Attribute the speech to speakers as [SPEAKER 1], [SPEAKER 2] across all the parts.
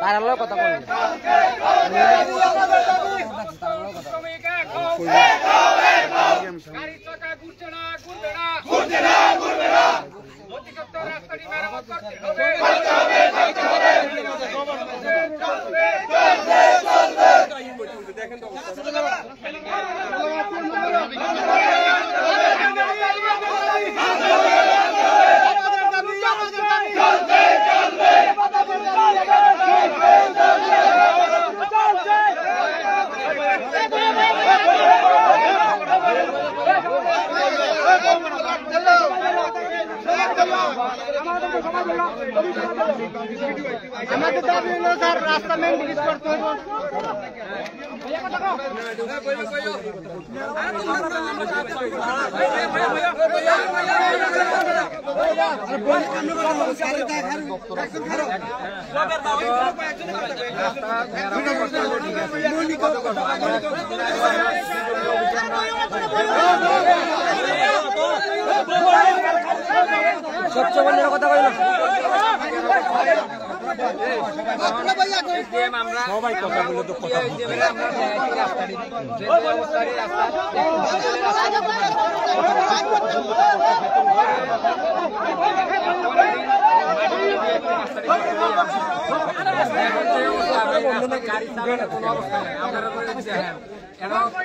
[SPEAKER 1] তার কথা বলেন
[SPEAKER 2] আমাদের দাবি হলো স্যার রাস্তা মেইনটেইন করতে হবে।
[SPEAKER 1] সবচেয়ে বন্ধের কথা কই না সবাই কথা বলে তো কথা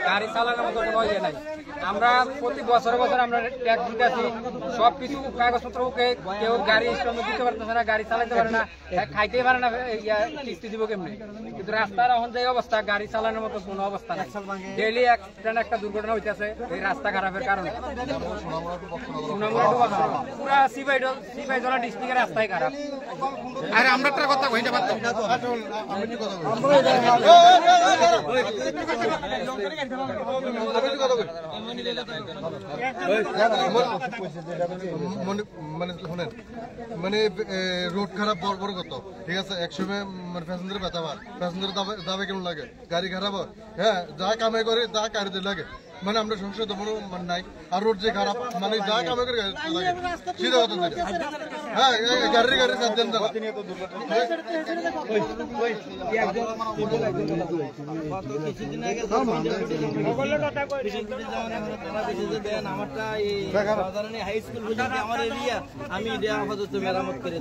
[SPEAKER 1] গাড়ি চালানোর মতো কোনো ইয়ে নাই। আমরা প্রতি বছর বছর আমরা ট্যাক্স দিতেছি, সবকিছু কাগজপত্র কেউ গাড়ি স্ট্যান্ড দিতে পারতেছে না, গাড়ি চালাতে পারে না, খাইতে পারে না, কিস্তি দিব কেমনি। কিন্তু রাস্তার এখন যে অবস্থা, গাড়ি চালানোর মতো কোনো অবস্থা নাই। ডেইলি একটা দুর্ঘটনা হইতেছে এই রাস্তা খারাপের কারণে। পুরা সিপাহীজলা ডিস্ট্রিক্টের রাস্তাই খারাপ।
[SPEAKER 2] আরে আমরা একটা কথা কইতে পারতাম মানে রোড খারাপ বড় কত ঠিক আছে, একসময় মানে প্যাসেঞ্জার ব্যথা পায়, প্যাসেঞ্জার দাবে কেমন লাগে, গাড়ি খারাপ হয়, হ্যাঁ যা কামে করে তা গাড়িতে লাগে, মানে আমরা সংসার তো কোনো মানে নাই। আর রোড যে খারাপ মানে যা কামে করে লাগে সিধা কথা দিলে, হ্যাঁ গাড়ি সাথ দেন
[SPEAKER 3] আমি মেরামত করে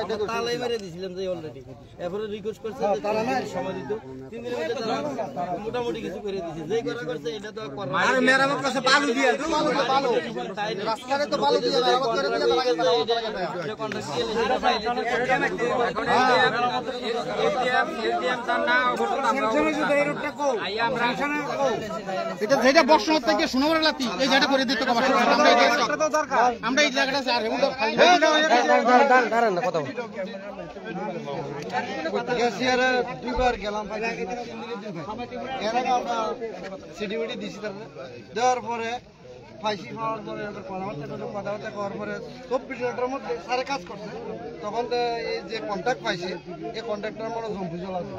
[SPEAKER 3] দেবো তালাই মেরে দিয়েছিলাম যে অলরেডি, এরপরে রিকোয়েস্ট করছে সময় দিত 3 দিনের মধ্যে মোটামুটি কিছু করে দিয়েছে, যে করা করছে এটা তো মেরামত করছে বালু দিয়ে রাস্তায় তো বালু দিয়ে যেটা বর্ষণ থেকে সোনাবার লাতি এই জায়গাটা করে দিতে আমরা এই জায়গাটা দুইবার গেলাম সিডিবিটি দিছি, দেওয়ার পরে ফাইসি খাওয়ার পরে কথাবার্তা করার পরে 24 ঘন্টার মধ্যে সারে কাজ করছে। তখন এই যে কন্ট্রাক্ট পাইছে এই কন্ট্রাক্টর মনে জম্পুজল আছে,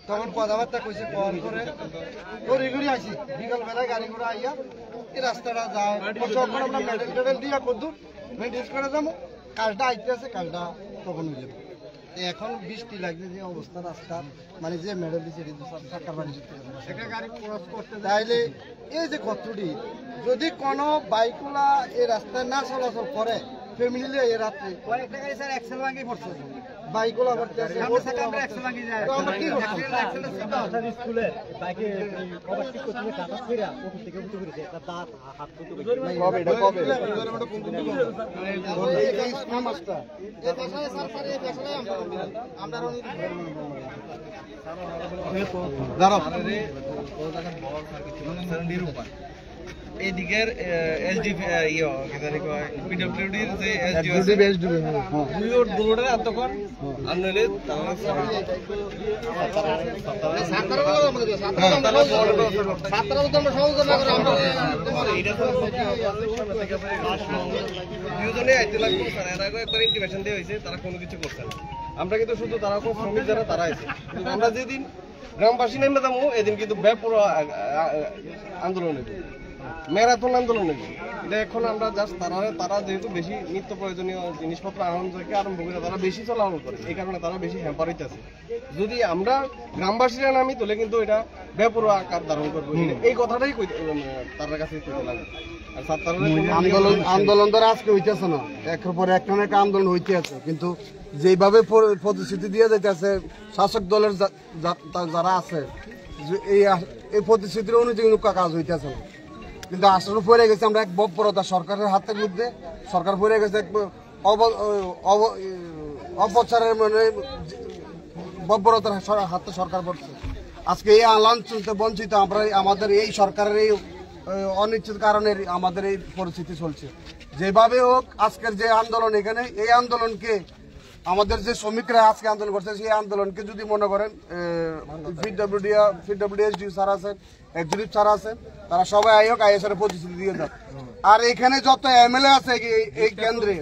[SPEAKER 3] তখন কথাবার্তা কইছে কল করে ঘুরি আসি বিকাল বেলায় গাড়ি ঘোড়া আইয়া এই রাস্তাটা যায় আমরা মেডেল দিয়া কদ্দুর মেনটেন্স করে যাবো, কাজটা আইতে আছে কাজটা তখন হয়ে যাবে। এখন বৃষ্টি লাগছে যে অবস্থা রাস্তার, মানে যে মেডেল দিচ্ছে তাইলে এই যে কতটি যদি কোনো বাইকগুলা এই রাস্তায় না চলাচল করে ফ্যামিলি এই রাত্রে কয়েকটা গাড়ি স্যার এক্সেল ভাঙি পড়ছে, বাইকগুলা করতে আছে আমরা এক্সেল ভাঙি যায় তো আমরা কি স্কুলে বাইকে ওভারটেক করতে কাটা ফেরা ওপর থেকে উঠে পড়েছে, একটা দাঁত হাত কবে এই স্কুল মাস্টার এই পেছনে স্যার এই পেছনে আমরা দাঁড়াও এইদিকের এসডি পিডব্লিউডির যে তখন আনলে দুজনে আইতে লাগবে, একবার ইন্টিমেশন দেওয়া হয়েছে, তারা কোনো কিছু করছে না। আমরা কিন্তু শুধু তারা শ্রমিক যারা তারা আছে, আমরা যেদিন গ্রামবাসী নেমে যাবো এদিন কিন্তু ব্যাপক আন্দোলন নেবে, ম্যারাথন আন্দোলন নেবে। এটা এখন আমরা জাস্ট তারা যেহেতু বেশি নিত্য প্রয়োজনীয় জিনিসপত্র আনন্দ থেকে আরম্ভ করে তারা বেশি চলাচল করে, এই কারণে তারা বেশি হ্যাম্পার হইতেছে। যদি আমরা গ্রামবাসীরা নামি তাহলে কিন্তু এটা ব্যাপক আকার ধারণ করবো, এই কথাটাই তার কাছে কইতে লাগে।
[SPEAKER 4] আন্দোলন ধরে আজকে হইতেছে না, একের পর একটা না একটা আন্দোলন হইতে আছে, কিন্তু যেভাবে প্রতিশ্রুতি দিয়ে যাইতেছে শাসক দলের যারা আছে এই প্রতিশ্রুতির অনুযায়ী কাজ হইতেছে না। কিন্তু আসলে পড়ে গেছে আমরা এক বর্বরতা সরকারের হাতের বিরুদ্ধে, সরকার পড়ে গেছে এক অপচারের মানে বর্বরতার হাতে সরকার পড়ছে। আজকে এই আন্দোলন চলতে বঞ্চিত আমরা, আমাদের এই সরকারের এই অনিশ্চিত কারণে আমাদের এই পরিস্থিতি চলছে। যেভাবে হোক আজকের যে আন্দোলন, এখানে এই আন্দোলনকে আমাদের যে শ্রমিকরা আজকে আন্দোলন করছে সেই আন্দোলনকে যদি মনে করেন পিডব্লিউডি স্যার আছেন, এক্সিকিউটিভ স্যার আছেন, তারা সবাই আয়োগ আইএসআর প্রতিশ্রুতি দিয়ে যান। আর এখানে যত এমএলএ আছে এই কেন্দ্রে,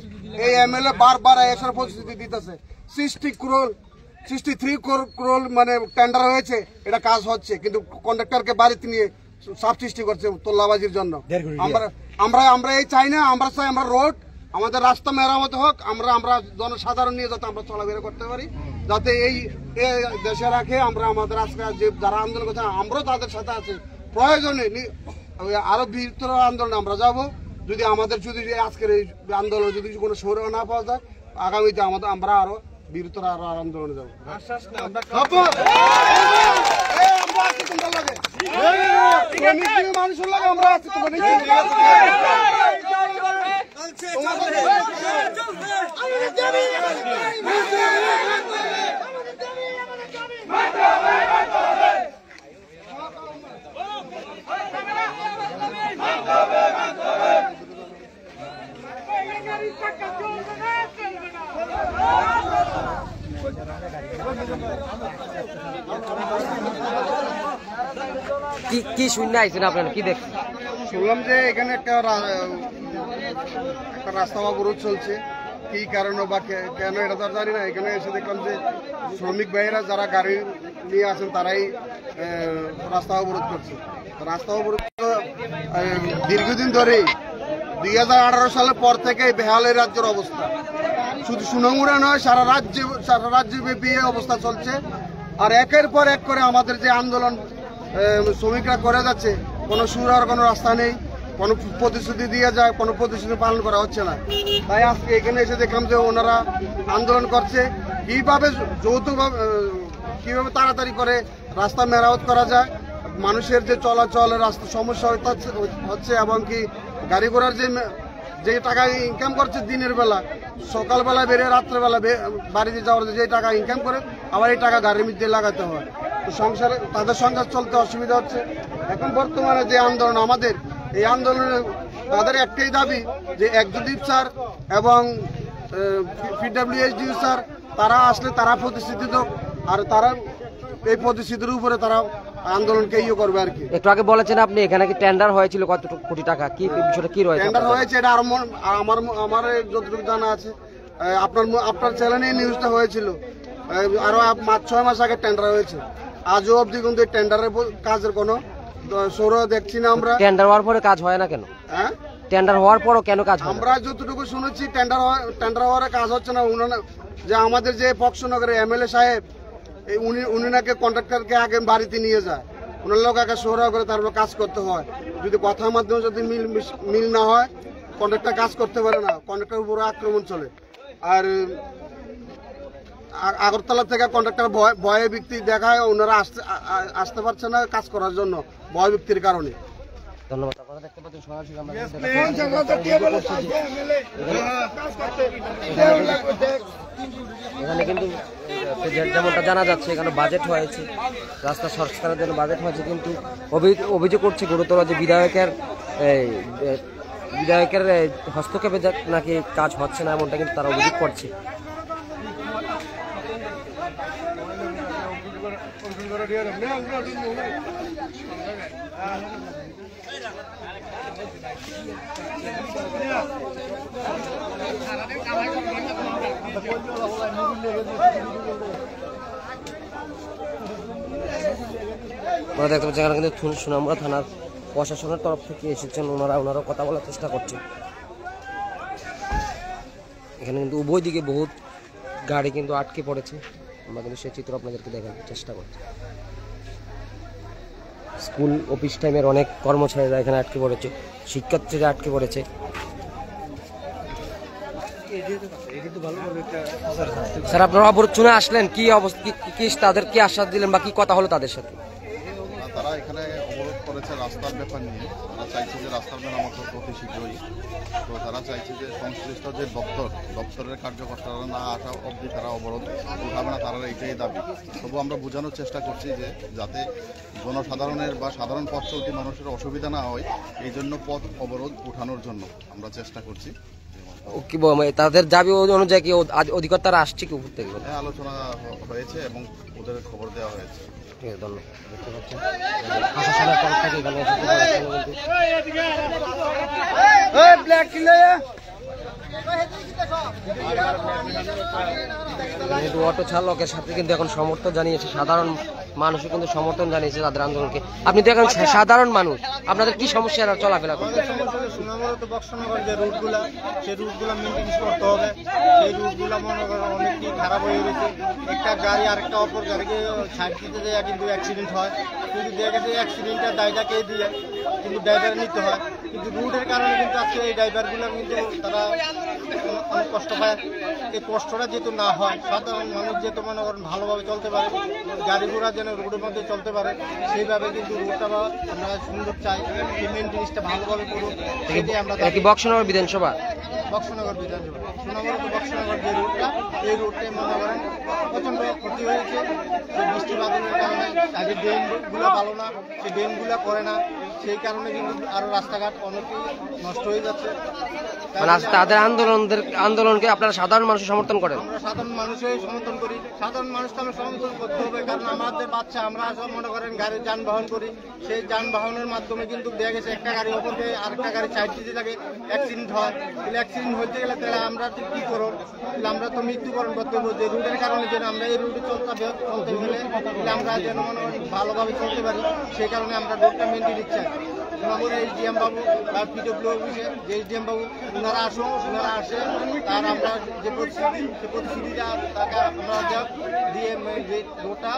[SPEAKER 4] এই এমএলএ বারবার আইএসআর প্রতিশ্রুতি দিতেছে। 63 করোড় মানে টেন্ডার হয়েছে, এটা কাজ হচ্ছে, কিন্তু কন্ট্রাক্টরকে বাড়িতে নিয়ে চাপ সৃষ্টি করছে তোল্লাবাজির জন্য। আমরা এই চাই না, আমরা চাই আমরা রোড, আমাদের রাস্তা মেরামত হোক, আমরা জনসাধারণ নিয়ে যাতে আমরা চলাফেরা করতে পারি, যাতে এই দেশে রাখে। আমরা আমাদের আজকে যে যারা আন্দোলন করছে আমরাও তাদের সাথে আছি, প্রয়োজনে আরো বৃহত্তর আন্দোলনে আমরা যাব। যদি আমাদের যদি আজকের এই আন্দোলন যদি কোনো সৌর না পাওয়া যায়, আগামীতে আমরা আরো বৃহত্তর আরো আন্দোলনে যাবো। মানুষের লাগে আমরা আছি,
[SPEAKER 5] কি শূন্য আইছেন আপনারা, কি দেখছেন?
[SPEAKER 4] শুনলাম যে এখানে একটা রাস্তা অবরোধ চলছে, কি কারণে বা কেন এটা তো জানি না। এখানে এসে দেখলাম যে শ্রমিক ভাইয়েরা যারা গাড়ি নিয়ে আসেন তারাই রাস্তা অবরোধ করছে। রাস্তা অবরোধ দীর্ঘদিন ধরেই 2018 সালের পর থেকে বেহাল এই রাজ্যের অবস্থা, শুধু সুনামুড়া নয় সারা রাজ্যব্যাপী অবস্থা চলছে। আর একের পর এক করে আমাদের যে আন্দোলন শ্রমিকরা করে যাচ্ছে, কোনো সুর আর কোনো রাস্তা নেই, কোনো প্রতিশ্রুতি দিয়ে যায়, কোনো প্রতিশ্রুতি পালন করা হচ্ছে না। তাই আজকে এখানে এসে দেখলাম যে ওনারা আন্দোলন করছে কিভাবে যৌথভাবে, কিভাবে তাড়াতাড়ি করে রাস্তা মেরামত করা যায়, মানুষের যে চলাচলের রাস্তা সমস্যা হচ্ছে, এবং কি গাড়ি ঘোড়ার যে টাকা ইনকাম করছে দিনের বেলা, সকালবেলা বেরিয়ে রাত্রেবেলা বাড়িতে যাওয়ার যে টাকা ইনকাম করে, আবার এই টাকা গাড়ির মধ্যে লাগাতে হয়। তো তাদের সংসার চলতে অসুবিধা হচ্ছে। এখন বর্তমানে যে আন্দোলন আমাদের, এই আন্দোলনে তাদের একটাই দাবি যে এক্সিকিউটিভ স্যার এবং পিডব্লিউডি স্যার তারা আসলে তারা প্রতিষ্ঠিত, আর তারা এই প্রতিষ্ঠিতের উপরে তারা আন্দোলনকে ইয়ে করবে আর কি।
[SPEAKER 5] একটু আগে বলেছেন আপনি এখানে কি টেন্ডার হয়েছিল কত কোটি টাকা, কি বিষয়টা কি রয়েছে?
[SPEAKER 4] টেন্ডার হয়েছে এটা আমার যতটুকু জানা আছে, আপনার চ্যানেলে নিউজটা হয়েছিল, আরো 5-6 মাস আগে টেন্ডার হয়েছে। আজও অবধি কিন্তু এই টেন্ডারের কাজের কোনো সৌর দেখছি না আমরা।
[SPEAKER 5] টেন্ডার হওয়ার পরে কাজ হয় না কেন?
[SPEAKER 4] হ্যাঁ,
[SPEAKER 5] টেন্ডার হওয়ার পরও কেন কাজ হয়?
[SPEAKER 4] আমরা যতটুকু শুনেছি টেন্ডার হওয়ার কাজ হচ্ছে না। যে আমাদের যে পক্ষনগরের এমএলএ সাহেব, উনি নাকি কন্ট্রাক্টরকে আগে বাড়িতে নিয়ে যায়, ওনার লোক আগে সৌরা করে তারপর কাজ করতে হয়। যদি কথার মাধ্যমে যদি মিল না হয়, কন্ট্রাক্টর কাজ করতে পারে না, কন্ট্রাক্টর উপরে আক্রমণ চলে। আর আগরতলা থেকে কন্ট্রাক্টর ভয়ে ব্যক্তি দেখায়, ওনারা আসতে পারছে না কাজ করার জন্য, ভয় ব্যক্তির কারণে।
[SPEAKER 5] ধন্যবাদ। আপনারা দেখতে পাচ্ছেন সরাসরি আমরা এখানে কিন্তু যেমনটা জানা যাচ্ছে এখানে বাজেট হয়েছে, রাস্তা সংস্কারের জন্য বাজেট হয়েছে, কিন্তু অভিযোগ করছে গুরুতর যে বিধায়কের হস্তক্ষেপে নাকি কাজ হচ্ছে না, এমনটা কিন্তু তারা অভিযোগ করছে। আপনারা দেখতে পাচ্ছেন এখানে কিন্তু সোনামুড়া থানার প্রশাসনের তরফ থেকে এসেছেন, ওনারাও কথা বলার চেষ্টা করছেন। এখানে কিন্তু উভয় দিকে বহুত গাড়ি কিন্তু আটকে পড়েছে, আমরা কিন্তু সেই চিত্র আপনাদেরকে দেখানোর চেষ্টা করছি। স্কুল অফিস টাইমের অনেক কর্মচারীরা এখানে আটকে পড়েছে, শিক্ষার্থীরা আটকে পড়েছে। স্যার, আপনারা অবরোধ শুনে আসলেন, কি অবস্থা, কি তাদের কি আশ্বাস দিলেন বা কি কথা হলো তাদের সাথে?
[SPEAKER 6] তারা এখানে অবরোধ করেছে রাস্তার ব্যাপার নিয়ে। তারা চাইছে যে রাস্তার মেরামত অতি শীঘ্রই। তো তারা চাইছে যে সংশ্লিষ্ট যে দপ্তরের কার্যকর্তারা না আসা অবধি তারা অবরোধ উঠাবে না, তারা এইটাই দাবি। তবু আমরা বোঝানোর চেষ্টা করছি যে যাতে জনসাধারণের বা সাধারণ পথ চলতি মানুষের অসুবিধা না হয়, এই জন্য পথ অবরোধ উঠানোর জন্য আমরা চেষ্টা করছি।
[SPEAKER 5] কি তাদের দাবি অনুযায়ী কি অধিকর্তারা আসছে কি উপর থেকে?
[SPEAKER 6] আলোচনা হয়েছে এবং ওদের খবর দেওয়া হয়েছে।
[SPEAKER 5] ঠিক আছে, ধন্যবাদ। দেখতে পাচ্ছেন প্রশাসনের তরফ থেকে এখানে কিন্তু অটো চালকের সাথে কিন্তু এখন সমর্থন জানিয়েছে, সাধারণ মানুষও কিন্তু সমর্থন জানিয়েছে তাদের আন্দোলনকে। আপনি তো এখন সাধারণ মানুষ, আপনাদের কি সমস্যা চলাফেরা করতে?
[SPEAKER 3] বক্সনগর যে রুটগুলা, সেই রুটগুলা মেনটেন্স করতে হবে। সেই রুটগুলা মনে করেন অনেকই খারাপ হয়ে গেছে। একটা গাড়ি আরেকটা অপর গাড়িকে সাইড দিতে যায় কিন্তু অ্যাক্সিডেন্ট হয়, কিন্তু দেখা যায় অ্যাক্সিডেন্টের দায়টা কে দিয়ে, কিন্তু ড্রাইভার নিতে হয়। কিন্তু রুটের কারণে কিন্তু আজকে এই ড্রাইভারগুলো কিন্তু তারা অনেক কষ্ট পায়। এই কষ্টটা যেহেতু না হয়, সাধারণ মানুষ যেহেতু মনে করেন ভালোভাবে চলতে পারে, গাড়ি ঘোড়া যেন রোডের মধ্যে চলতে পারে, সেইভাবে কিন্তু রোডটা আমরা সুন্দর চাই। এই মেনটেন্সটা ভালোভাবে করুন, সেটাই আমরা।
[SPEAKER 5] বক্সনগর বিধানসভা,
[SPEAKER 3] বক্সনগর বিধানসভা সোনামুড়া তো বক্সনগর যে রোডটা, এই রোডটাই মনে করেন প্রচণ্ড ক্ষতি হয়েছে। সেই বৃষ্টি বাদলের কারণে আগে ড্রেনগুলো ভালো না, সেই ড্রেনগুলো করে না, সেই কারণে কিন্তু আরও রাস্তাঘাট অনেকেই নষ্ট হয়ে যাচ্ছে।
[SPEAKER 5] তাদের আন্দোলনকে আপনারা সাধারণ মানুষ সমর্থন করেন?
[SPEAKER 3] আমরা সাধারণ মানুষই সমর্থন করি। সাধারণ মানুষকে আমরা সমর্থন করতে হবে, কারণ আমাদের বাচ্চা, আমরা সব মনে করেন গাড়ি যানবাহন করি। সেই যানবাহনের মাধ্যমে কিন্তু দেখা গেছে একটা গাড়ি ওপরকে আরেকটা গাড়ি সাইড দিতে লাগে, অ্যাক্সিডেন্ট হয়। তাহলে অ্যাক্সিডেন্ট হইতে গেলে তাহলে আমরা কী করব? তাহলে আমরা তো মৃত্যুবরণ করতে হবে। যে রুটের কারণে যেন আমরা এই রুটে চলতে গেলে তাহলে আমরা যেন মনে করি ভালোভাবে চলতে পারি, সেই কারণে আমরা রুটটা মেনটেন দিচ্ছি। আমাদের এসডিএম বাবু বা পিডব্লিউ অফিসে যে এসডিএম বাবু ওনারা আসুন, ওনারা আসে, তার আমরা যে প্রতিশ্রুতিটা তাকে আমরা দিয়ে যে রোডটা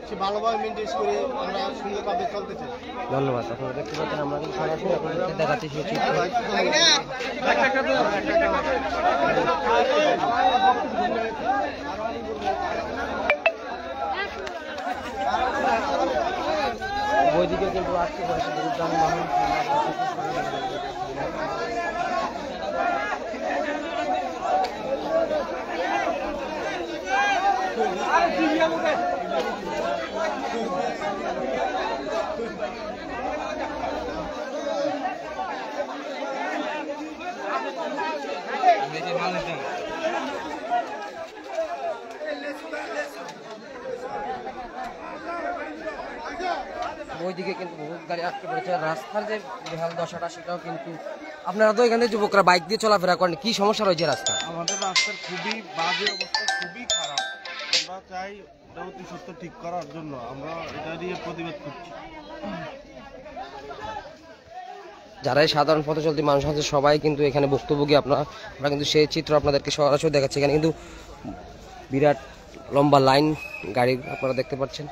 [SPEAKER 3] সে ভালোভাবে মেনটেন করে আমরা সুন্দরভাবে চলতে চাই।
[SPEAKER 5] ধন্যবাদ। আপনারা দেখতে পাচ্ছেন আমরা কিন্তু সরাসরি আপনাদেরকে দেখাচ্ছি সেই চিত্র। ওইদিকে কিন্তু আজকে পড়েছে যানবাহন। ওইদিকে কিন্তু বহুত গাড়ি আটকে পড়েছে। রাস্তার যে বেহাল দশাটা সেটাও কিন্তু, আপনারা তো এখানে যুবকরা বাইক দিয়ে চলাফেরা করেন, কি সমস্যা রয়েছে রাস্তা?
[SPEAKER 7] আমাদের রাস্তার খুবই বাজে অবস্থা, খুবই খারাপ। আমরা চাই এটা অতি সত্ত্বর ঠিক করার জন্য আমরা এটা নিয়ে প্রতিবাদ করছি।
[SPEAKER 5] যারাই সাধারণ পথে চলতি মানুষ আছে সবাই কিন্তু এখানে ভুক্তভোগী। আমরা কিন্তু সেই চিত্র আপনাদেরকে সরাসরি দেখাচ্ছি। এখানে কিন্তু বিরাট লম্বা লাইন গাড়ি আপনারা দেখতে পাচ্ছেন।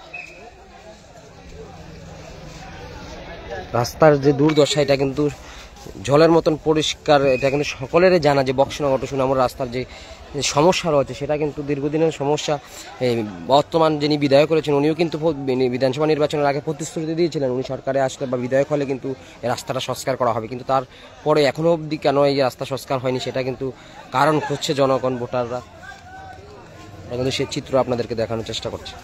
[SPEAKER 5] রাস্তার যে দুর্দশা এটা কিন্তু জলের মতন পরিষ্কার। এটা কিন্তু সকলেরই জানা যে বক্সনগর টু সোনামুড়া রাস্তার যে সমস্যা রয়েছে সেটা কিন্তু দীর্ঘদিনের সমস্যা। বর্তমান যিনি বিধায়ক করেছেন উনিও কিন্তু বিধানসভা নির্বাচনের আগে প্রতিশ্রুতি দিয়েছিলেন উনি সরকারে আসলে বা বিধায়ক হলে কিন্তু এই রাস্তাটা সংস্কার করা হবে, কিন্তু তারপরে এখনও অবধি কেন এই রাস্তা সংস্কার হয়নি সেটা কিন্তু কারণ খুঁজছে জনগণ, ভোটাররা। কিন্তু সেই চিত্র আপনাদেরকে দেখানোর চেষ্টা করছে।